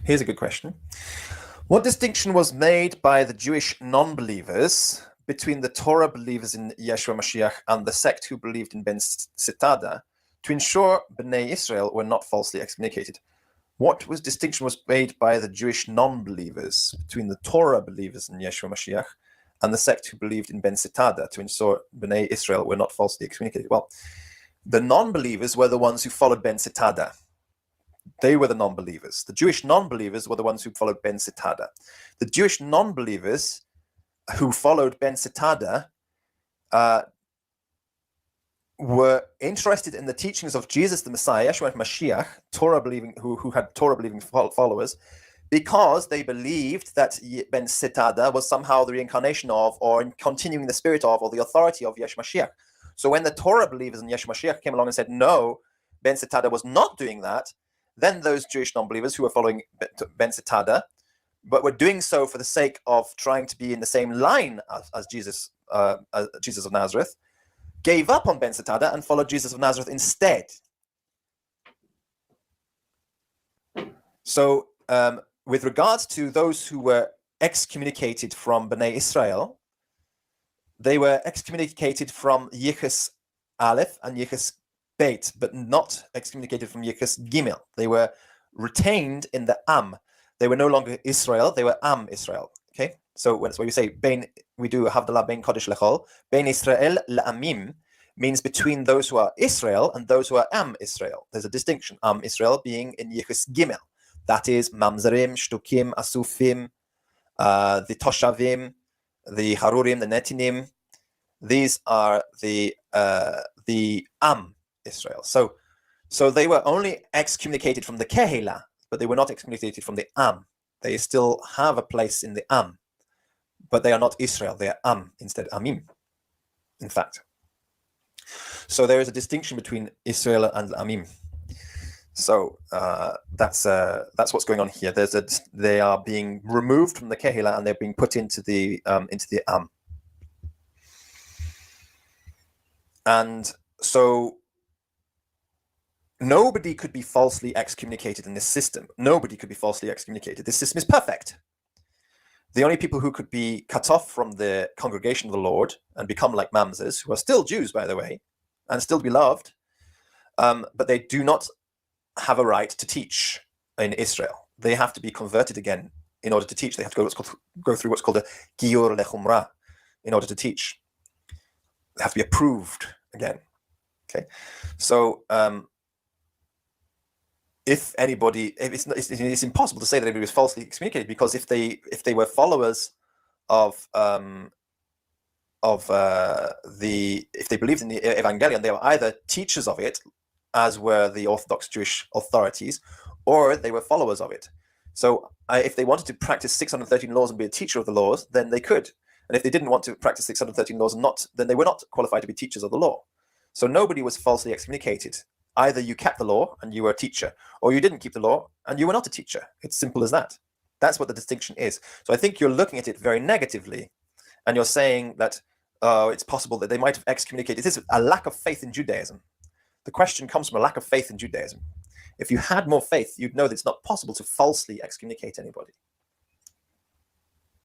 Here's a good question. What distinction was made by the Jewish non-believers between the Torah believers in Yeshua Mashiach and the sect who believed in Ben Sitada to ensure Bnei Israel were not falsely excommunicated? What distinction was made by the Jewish non-believers between the Torah believers in Yeshua Mashiach and the sect who believed in Ben Sitada to ensure Bnei Israel were not falsely excommunicated? Well, the non-believers were the ones who followed Ben Sitada. They were the non-believers. The Jewish non-believers were the ones who followed Ben Sitada. The Jewish non-believers who followed Ben Sitada were interested in the teachings of Jesus the Messiah, Yeshua Mashiach, Torah believing, who had Torah believing followers, because they believed that Ben Sitada was somehow the reincarnation of, or continuing the spirit of, or the authority of Yeshua Mashiach. So when the Torah believers in Yeshua Mashiach came along and said, no, Ben Sitada was not doing that, then those Jewish non-believers who were following Ben Sitada, but were doing so for the sake of trying to be in the same line as Jesus of Nazareth, gave up on Ben Sitada and followed Jesus of Nazareth instead. So with regards to those who were excommunicated from Bnei Israel, they were excommunicated from Yichus Aleph and Yichus Beit, but not excommunicated from Yichus Gimel. They were retained in the Am. They were no longer Israel, they were Am Israel. Okay, so when we say we do Havdalah Bein Kodesh Lechol, Bein Israel La'amim means between those who are Israel and those who are Am Israel. There's a distinction. Am Israel being in Yichus Gimel. That is Mamzerim, Shtukim, Asufim, the Toshavim, the Harurim, the Netinim. These are the Am Israel. So they were only excommunicated from the Kehila, but they were not excommunicated from the Am. They still have a place in the Am, but they are not Israel. They are Am instead, Amim, in fact. So there is a distinction between Israel and Amim. So that's what's going on here. They are being removed from the Kehila and they're being put into the Am. And so nobody could be falsely excommunicated in this system. Nobody could be falsely excommunicated. This system is perfect. The only people who could be cut off from the congregation of the Lord and become like Mamzes, who are still Jews, by the way, and still beloved, but they do not have a right to teach in Israel. They have to be converted again in order to teach. They have to go through what's called a Giyur Lechumrah in order to teach. They have to be approved again. Okay, so if anybody, it's impossible to say that anybody was falsely excommunicated, because if they were followers if they believed in the Evangelion, they were either teachers of it, as were the Orthodox Jewish authorities, or they were followers of it. So if they wanted to practice 613 laws and be a teacher of the laws, then they could. And if they didn't want to practice 613 laws and then they were not qualified to be teachers of the law. So nobody was falsely excommunicated. Either you kept the law and you were a teacher, or you didn't keep the law and you were not a teacher. It's simple as that. That's what the distinction is. So I think you're looking at it very negatively, and you're saying that it's possible that they might have excommunicated. This is a lack of faith in Judaism. The question comes from a lack of faith in Judaism. If you had more faith, you'd know that it's not possible to falsely excommunicate anybody.